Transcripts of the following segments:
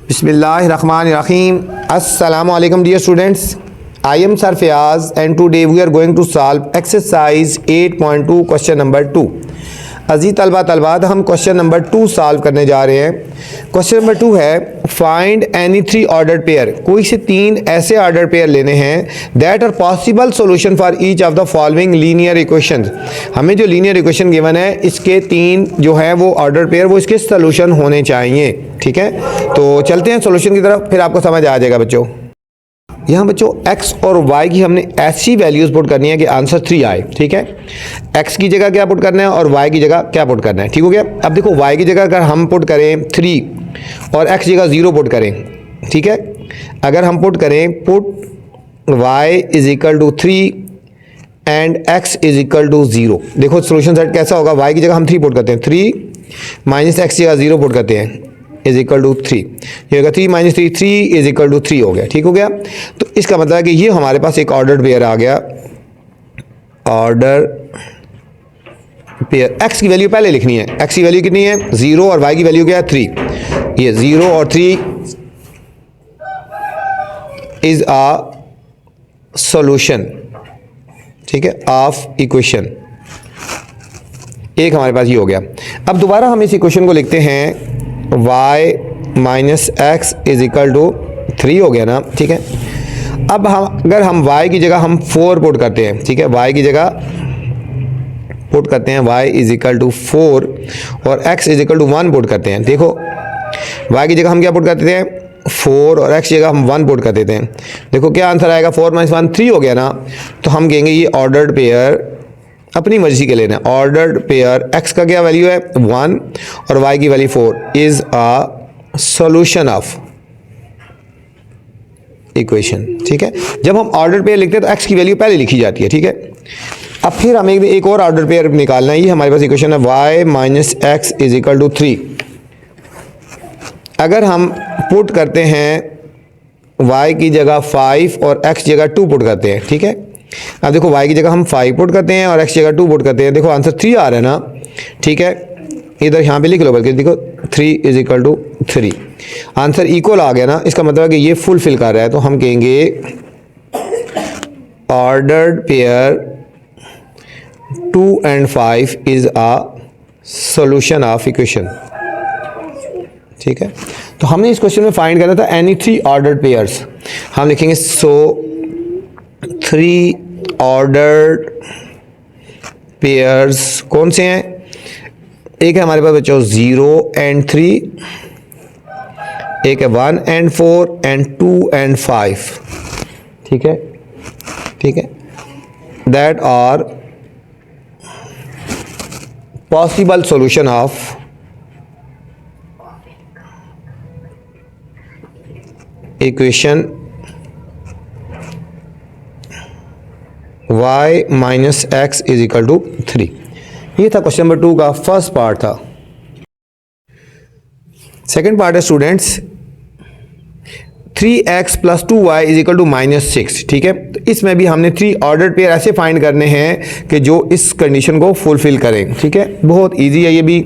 Bismillahirrahmanirrahim. Assalamu alaikum dear students. I am Sir Fayaz and today we are going to solve exercise 8.2 question number 2. अजीज तलबात हम question number 2 solve करने जा रहे हैं। Question number 2 है find any 3 order pair. कोई से 3 ऐसे order pair लेने हैं that are possible solution for each of the following linear equations. हमें जो लीनियर इक्वेशन गिवन है इसके 3 जो है वो ऑर्डर पेयर वो इसके सॉल्यूशन होने चाहिए। ठीक है, तो चलते हैं सॉल्यूशन की तरफ, फिर आपको समझ आ जाएगा बच्चों। यहाँ बच्चों x और y की हमने ऐसी वैल्यूज़ पुट करनी है कि आंसर 3 आए। ठीक है, x की जगह क्या पुट करना है और y की जगह क्या पुट करना है। ठीक हो गया। अब देखो y की जगह अगर हम पुट करें 3 और x जगह 0 पुट करें, ठीक है, अगर हम पुट करें put y is equal to 3 and x is equal to 0, देखो सोल्यूशन सेट कैसा होगा। y की जगह हम 3 पुट करते हैं, 3 माइनस x की जगह 0 पुट करते हैं इज इक्वल टू 3, ये होगा 3 माइनस 3, 3 इज इक्वल टू 3 हो गया। ठीक हो गया। तो इसका मतलब है कि ये हमारे पास एक ऑर्डर पेयर आ गया। ऑर्डर पेयर x की वैल्यू पहले लिखनी है, x की वैल्यू कितनी है 0 और y की वैल्यू क्या है 3। ये 0 और 3 इज अ सॉल्यूशन, ठीक है, ऑफ इक्वेशन। एक हमारे पास ये हो गया। अब दोबारा हम इस इक्वेशन को लिखते हैं y minus x is equal to 3 हो गया ना। ठीक है, अब हम अगर हम y की जगह हम 4 पुट करते हैं, ठीक है, y की जगह पुट करते हैं y इज इक्वल टू 4 और x is equal to 1 put करते हैं। देखो y की जगह हम क्या पुट करते हैं 4 और x की जगह हम 1 पुट कर देते हैं। देखो क्या आंसर आएगा 4 माइनस 1 3 हो गया ना। तो हम कहेंगे ये ऑर्डर्ड पेयर अपनी मर्जी के लेना है। ऑर्डर्ड पेयर x का क्या वैल्यू है 1 और y की value 4 is a solution of equation. ठीक है, जब हम ऑर्डर पेयर लिखते हैं तो x की वैल्यू पहले लिखी जाती है। ठीक है, अब फिर हमें एक और ऑर्डर पेयर निकालना है। ये हमारे पास इक्वेशन है y minus x is equal to 3। अगर हम पुट करते हैं y की जगह 5 और x जगह 2 पुट करते हैं, ठीक है, अब देखो y की जगह हम 5 पुट करते हैं और x जगह 2 पुट करते हैं, देखो आंसर 3 आ रहा है ना। ठीक है, इधर यहाँ पे लिख लो, बल्कि देखो 3 is equal to 3, answer equal आ गया ना। इसका मतलब है कि ये फुलफिल कर रहा है। तो हम कहेंगे ordered pair 2 and 5 is a solution of equation. ठीक है, तो हमने इस क्वेश्चन में फाइंड करना था एनी 3 ऑर्डर्ड पेयर्स। हम लिखेंगे सो 3 ऑर्डर्ड पेयर्स कौन से हैं। एक है हमारे पास बच्चों 0 and 3, एक है 1 and 4 and 2 and 5। ठीक है, ठीक है, that are possible solution of equation y minus x is equal to 3। ये था क्वेश्चन नंबर 2 का फर्स्ट पार्ट था। सेकेंड पार्ट है students 3x plus 2y is equal to -6। ठीक है, तो इसमें भी हमने 3 ऑर्डर पेयर ऐसे फाइंड करने हैं कि जो इस कंडीशन को फुलफिल करें। ठीक है, बहुत इजी है ये भी।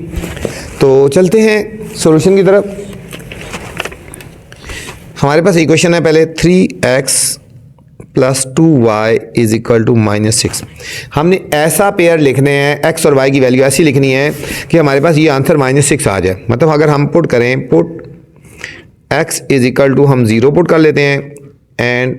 तो चलते हैं सॉल्यूशन की तरफ। हमारे पास इक्वेशन है पहले 3x plus 2y is equal to -6। हमने ऐसा पेयर लिखने हैं, x और y की वैल्यू ऐसी लिखनी है कि हमारे पास ये आंसर -6 आ जाए। मतलब अगर हम पुट करें put x is equal to हम 0 पुट कर लेते हैं and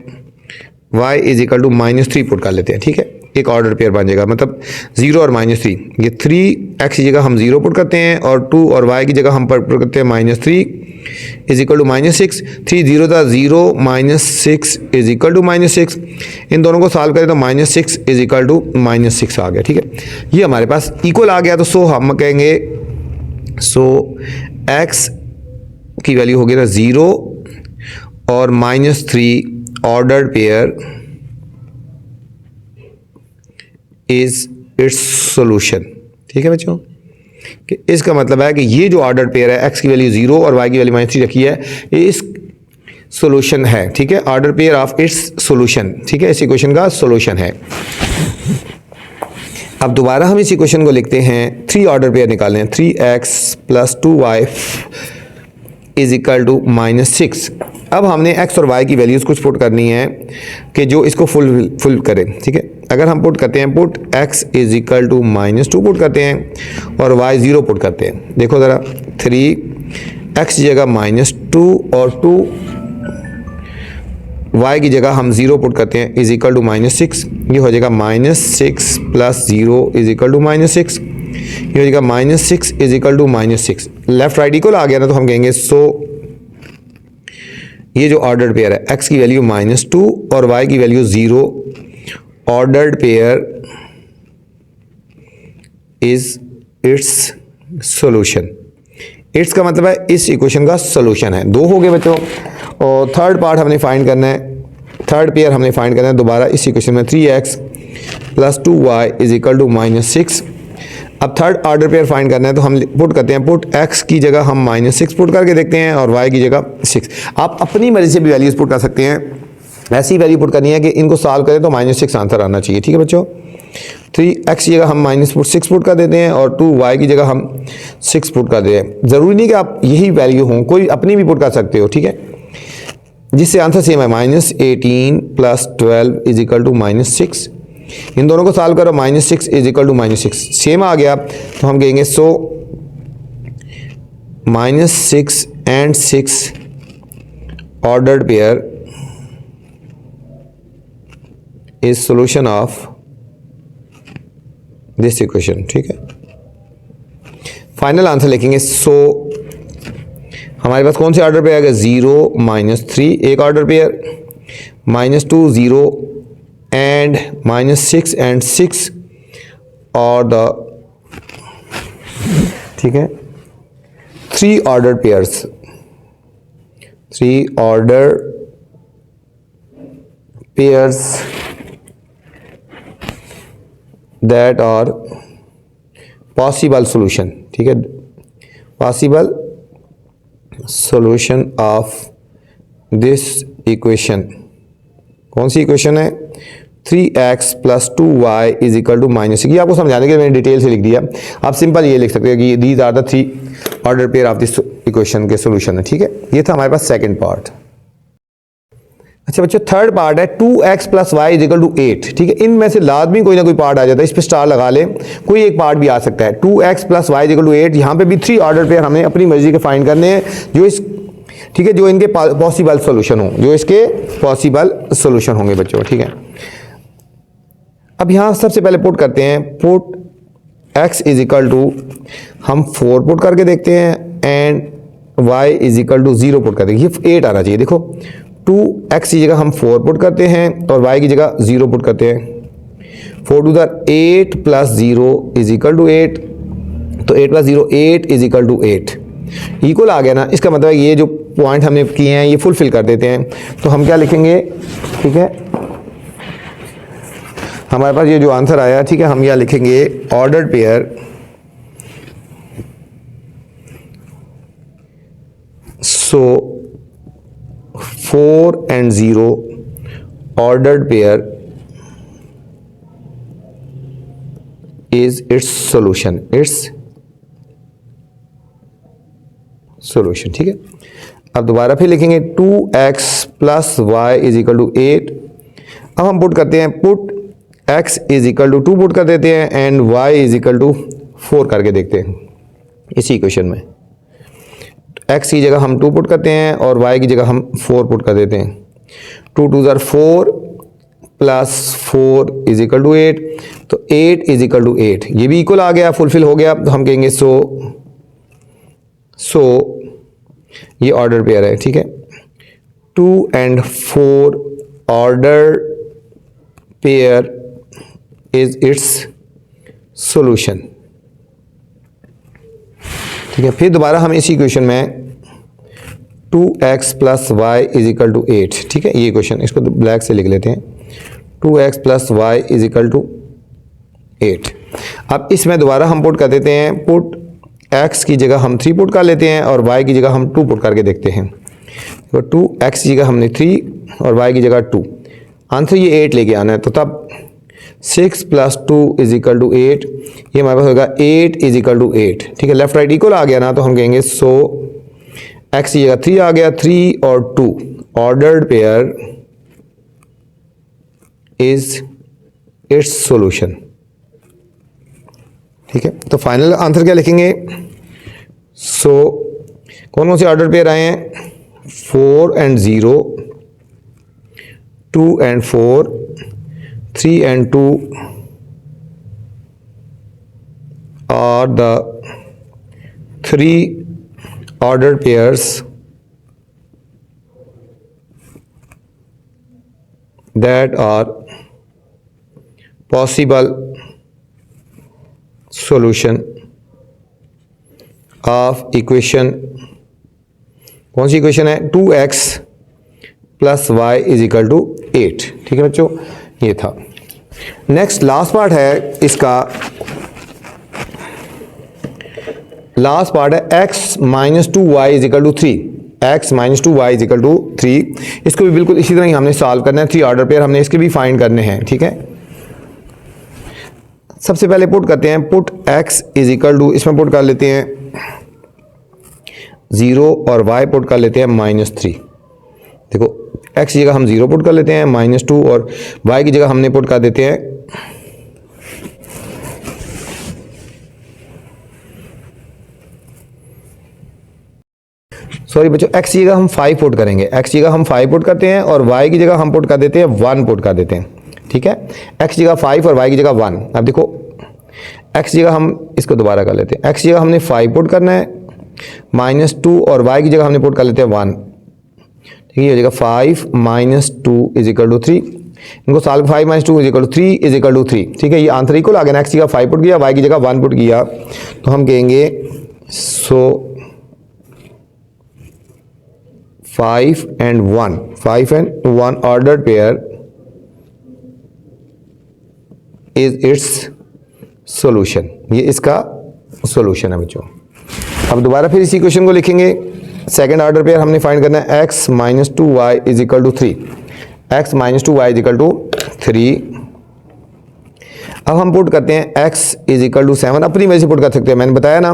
y is equal to -3 put कर लेते हैं। ठीक है, एक ऑर्डर पेयर बन जाएगा, मतलब 0 और -3। ये 3x की जगह हम 0 पुट करते हैं और 2 और y की जगह हम पुट करते हैं -3 इज इक्वल टू -6। 3 0 था 0 -6 इज इक्वल टू -6। इन दोनों को सॉल्व करें तो -6 इज इक्वल टू -6 आ गया। ठीक है, ये हमारे पास इक्वल आ गया। तो सो हम कहेंगे सो x की वैल्यू होगी ना 0 और -3 ordered pair is its solution. ठीक है बच्चों, कि इसका मतलब है कि ये जो ऑर्डर पेयर है x की वैल्यू 0 और y की वैल्यू -3 रखी है, ये इस सॉल्यूशन है। ठीक है, order pair of its solution. ठीक है, इस इक्वेशन का सॉल्यूशन है। अब दोबारा हम इस इक्वेशन को लिखते हैं, 3 ऑर्डर पेयर निकालने हैं। 3x plus 2y is equal to -6। अब हमने x और y की वैल्यूज़ कुछ पुट करनी है कि जो इसको फुल करे, ठीक है। अगर हम पुट करते हैं put x is equal to -2 put करते हैं और y 0 पुट करते हैं। देखो ज़रा 3x की जगह -2 और 2 y की जगह हम 0 पुट करते हैं इज इक्वल टू -6। ये हो जाएगा -6 प्लस 0 इज इक्वल टू -6। ये हो जाएगा -6 is equal to -6। Left right equal आ गया ना, तो हम कहेंगे सो ये जो ऑर्डर्ड पेयर है x की वैल्यू -2 और y की value 0, ordered pair is its solution. Its का मतलब है इस इक्वेशन का सॉल्यूशन है। दो हो गए बच्चों, और थर्ड पार्ट हमने फाइंड करना है, थर्ड पेयर हमने फाइंड करना है दोबारा इस इक्वेशन में 3x plus 2y is equal to -6। अब थर्ड ऑर्डर पेयर फाइंड करना है, तो हम पुट करते हैं पुट x की जगह हम -6 पुट करके देखते हैं और y की जगह 6। आप अपनी मर्जी से भी वैल्यूज पुट कर सकते हैं, ऐसी वैल्यू पुट करनी है कि इनको सॉल्व करें तो -6 आंसर आना चाहिए, ठीक है बच्चों। 3x की जगह हम -6 पुट कर देते हैं और 2y की जगह हम 6 पुट कर देते हैं। ज़रूरी नहीं कि आप यही वैल्यू हों, कोई अपनी भी पुट कर सकते हो, ठीक है, जिससे आंसर सेम है। -18 प्लस 12 इज इक्वल टू -6। इन दोनों को सॉल्व करो, -6 इज इक्वल टू -6 सेम आ गया, तो हम कहेंगे सो -6 and 6 ordered pair is solution of this equation, ठीक है। फाइनल आंसर लिखेंगे सो हमारे पास कौन से ऑर्डर पे आएगा 0 -3 एक ऑर्डर पेयर, -2 0 एंड -6 एंड 6 और द, ठीक है, 3 order pairs, 3 order pairs that are possible solution, ठीक है, possible solution of this equation. कौन सी इक्वेशन है 3x plus 2y is equal to -6। ये आपको समझाने के लिए मैंने डिटेल से लिख दिया, आप सिंपल ये लिख सकते हो कि these are the 3 order pair of this equation के सॉल्यूशन है, ठीक है। ये था हमारे पास सेकंड पार्ट। अच्छा बच्चों थर्ड पार्ट है 2x plus y is equal to 8, ठीक है। इनमें से लाजमी कोई ना कोई पार्ट आ जाता है, इस पर स्टार लगा ले, कोई एक पार्ट भी आ सकता है। 2x plus y is equal to 8, यहाँ पे भी 3 ऑर्डर पेयर हमें अपनी मर्जी के फाइंड करने हैं जो इस, ठीक है, जो इनके पॉसिबल सॉल्यूशन हो, जो इसके पॉसिबल सॉल्यूशन होंगे बच्चों, ठीक है। अब यहाँ सबसे पहले पुट करते हैं put x is equal to हम 4 पुट करके देखते हैं and y is equal to 0 put कर देंगे। ये 8 आना चाहिए। देखो 2x की जगह हम 4 पुट करते हैं और y की जगह 0 पुट करते हैं। 4 to the 8 plus 0 is equal to 8, तो 8 plus 0 8 is equal to 8 equal आ गया ना। इसका मतलब ये जो पॉइंट हमने किए हैं ये फुलफिल कर देते हैं, तो हम क्या लिखेंगे, ठीक है, हमारे पास ये जो आंसर आया, ठीक है, हम यहाँ लिखेंगे ordered pair so 4 and 0 ordered pair is its solution, its solution, ठीक है। अब दोबारा फिर लिखेंगे 2x plus y is equal to 8। अब हम पुट करते हैं put x is equal to 2 put कर देते हैं and y is equal to 4 करके देखते हैं इसी इक्वेशन में। x की जगह हम 2 पुट करते हैं और y की जगह हम 4 पुट कर देते हैं। 2 टू ज़र 4 प्लस 4 इज इक्वल टू 8, तो 8 इज इक्वल टू 8, ये भी इक्वल आ गया, फुलफिल हो गया, तो हम कहेंगे सो ये ऑर्डर पेयर है, ठीक है। 2 and 4 order pair is its solution, ठीक है। फिर दोबारा हम इसी इक्वेशन में 2x plus y is equal to 8, ठीक है, ये क्वेश्चन इसको ब्लैक से लिख लेते हैं। 2x plus y is equal to 8। अब इसमें दोबारा हम पुट कर देते हैं पुट x की जगह हम 3 पुट कर लेते हैं और y की जगह हम 2 पुट करके देखते हैं। तो 2x की जगह हमने 3 और y की जगह 2, आंसर ये 8 लेके आना है, तो तब 6 प्लस 2 इज इक्वल टू 8, ये हमारे पास होगा 8 इज इक्वल टू 8, ठीक है। लेफ्ट राइट इक्वल आ गया ना, तो हम कहेंगे सो एक्स की जगह 3 आ गया, 3 और 2 ordered pair is its solution. ठीक है, तो फाइनल आंसर क्या लिखेंगे? सो कौन कौन से ऑर्डर पेयर आए हैं? 4 and 0, 2 and 4, 3 and 2 are the 3 ordered pairs that are possible solution of equation। कौन सी इक्वेशन है? 2x plus y is equal to 8। ठीक है बच्चों, ये था। नेक्स्ट लास्ट पार्ट है इसका, लास्ट पार्ट है x minus 2y is equal to 3। x minus 2y is equal to 3, इसको भी बिल्कुल इसी तरह ही हमने सॉल्व करना है। 3 ऑर्डर पेयर हमने इसके भी फाइंड करने हैं। ठीक है, सबसे पहले पुट करते हैं, put x is equal to, इसमें पुट कर लेते हैं 0 और y पुट कर लेते हैं -3। देखो x की जगह हम 0 पुट कर लेते हैं, -2, और y की जगह हमने पुट कर देते हैं सॉरी बच्चों, x की जगह हम 5 पुट करेंगे। x की जगह हम 5 पुट करते हैं और y की जगह हम पुट कर देते हैं 1 पुट कर देते हैं। ठीक है, x की जगह 5 और y की जगह 1। अब देखो x की जगह हम इसको दोबारा कर लेते हैं। x की जगह हमने 5 पुट करना है, -2, और y की जगह हमने पुट कर लेते हैं 1। ठीक है, ये हो जाएगा 5 - 2 इज इक्वल टू 3। इनको solve, 5 - 2 is equal to 3 is equal to 3। ठीक है, ये आंसर इक्वल आ गया ना। x की जगह 5 पुट किया, y की जगह 1 पुट किया, तो हम कहेंगे सो 5 and 1 ordered pair is its solution. ये इसका सॉल्यूशन है बच्चों। अब दोबारा फिर इसी क्वेश्चन को लिखेंगे। सेकंड ऑर्डर पेयर हमने फाइंड करना है, x minus 2y is equal to 3। x minus 2y is equal to 3। अब हम पुट करते हैं x इज इक्वल टू 7, अपनी वजह से पुट कर सकते हैं, मैंने बताया ना।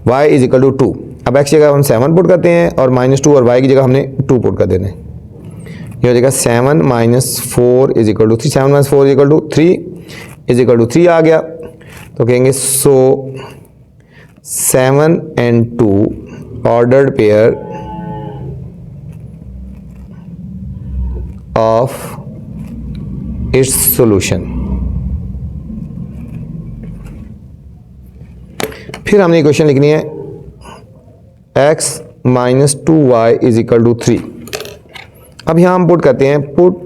y is equal to 2। अब x की जगह हम 7 पुट करते हैं और -2, और y की जगह हमने 2 पुट कर देने। ये हो जाएगा 7 - 4 is equal to 3। 7 - 4 is equal to 3 is equal to 3 आ गया, तो कहेंगे सो 7 and 2 ordered pair of its solution। फिर हमने इक्वेशन लिखनी है, x minus 2y is equal to 3। अब यहाँ हम पुट करते हैं, put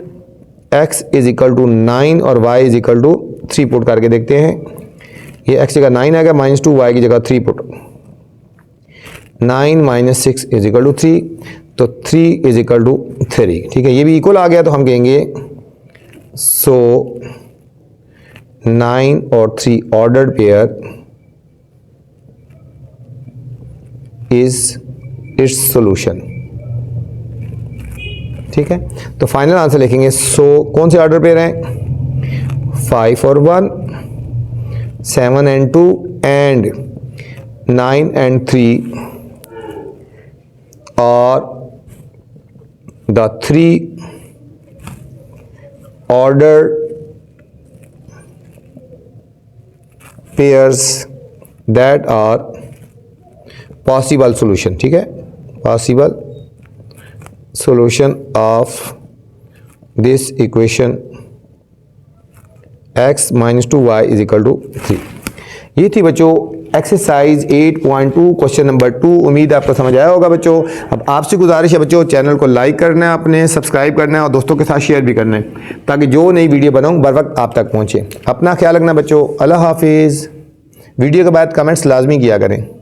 x is equal to 9 और y is equal to 3 put करके देखते हैं। ये x जगह 9 आ गया, -2, y की जगह 3 पुट। 9 - 6 इज इक्वल टू 3, तो 3 इज इक्वल टू 3। ठीक है, ये भी इक्वल आ गया, तो हम कहेंगे सो 9 और 3 ordered pair is its solution. ठीक है, तो फाइनल आंसर लिखेंगे, सो कौन से ऑर्डर पेयर हैं? 5 और 1, 7 and 2 and 9 and 3 are the 3 ordered pairs that are possible solution। ठीक है, possible solution of this equation x minus 2y is equal to 3। ये थी बच्चों एक्सरसाइज 8.2 क्वेश्चन नंबर 2। उम्मीद है आपको समझ आया होगा बच्चों। अब आपसे गुजारिश है बच्चों, चैनल को लाइक करना है, अपने सब्सक्राइब करना है और दोस्तों के साथ शेयर भी करना है, ताकि जो नई वीडियो बनाऊं बर वक्त आप तक पहुंचे। अपना ख्याल रखना बच्चों। अल्लाह हाफिज़। वीडियो के बाद कमेंट्स लाजमी किया करें।